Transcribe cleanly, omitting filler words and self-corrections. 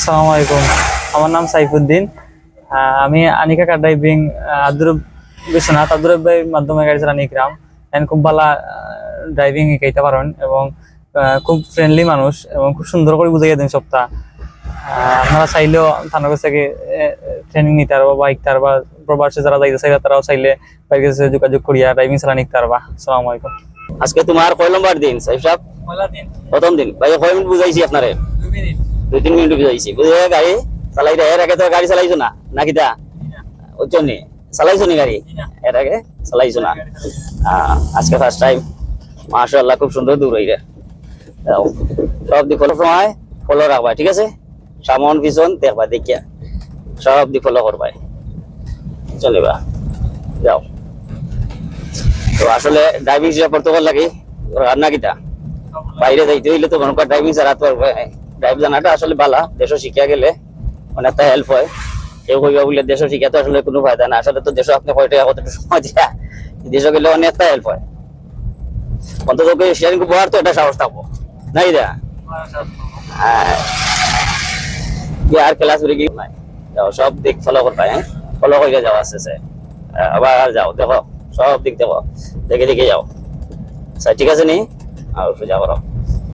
আসসালামু আলাইকুম। আমার নাম সাইফুদ্দিন। আমি আনিকা কার ড্রাইভিং আব্দুর বিশ্বনাথ আব্দুর ভাইয়ের মাধ্যমে গাড়ি চালানি শিখলাম। খুব ভালো ড্রাইভিং শিখাইতে পারেন এবং খুব ফ্রেন্ডলি মানুষ এবং খুব সুন্দর করে বুঝাইয়া দেন সবটা। আপনারা চাইলেও থানার কাছ থেকে ট্রেনিং নিতে পারবা বা শিখতে পারবা। প্রবাসে যারা যাইতে চাইলে তারাও চাইলে বাইরের কাছে যোগাযোগ করিয়া ড্রাইভিং চালানি শিখতে পারবা। আসসালামু আলাইকুম। আজকে তোমার কয় নম্বর দিন সাহেব সাহেব? প্রথম দিন। ভাই কয় মিনিট বুঝাইছি আপনারে? 2-3 মিনিট বুঝাইছি। বুঝে গাড়ি চালাই এর আগে তো গাড়ি চালাইছো না নাকি? দা ওই জন্য চালাইছো নি গাড়ি? এর আগে চালাইছো না? আজকে ফার্স্ট টাইম। মাশাআল্লাহ, খুব সুন্দর দূর হইরে। সব দিক ফলো রাখবা, ঠিক আছে? সামন পিছন দেখবা, দেখিয়া সব দিক ফলো করবা, চলেবা। যাও। তো আসলে ড্রাইভিং শিক্ষা করতে লাগে রান্না কিটা বাইরে যাইতে হইলে তো মনে ড্রাইভিং চালাতে পারবে। ড্রাইভ জানাটা আসলে ভালো, দেশ শিখিয়া গেলে অনেকটা হেল্প হয়। কেউ কইবা বলে দেশ শিখা তো আসলে কোনো ফায়দা না। আসলে তো দেশ আপনি কয়টা কতটুকু সময় দিয়া দেশে গেলে অনেকটা হেল্প হয়। অন্তত স্টিয়ারিং বহার তো এটা সাহস থাকবো নাই দা। হ্যাঁ, আর ক্লাস করে কি নাই, যাও সব দিক ফলো করবা। ফলো করে যাও আস্তে আস্তে। আবার যাও, দেখো সব দিক দেখো, দেখে দেখে যাও। ঠিক আছে নি? আর সোজা করো।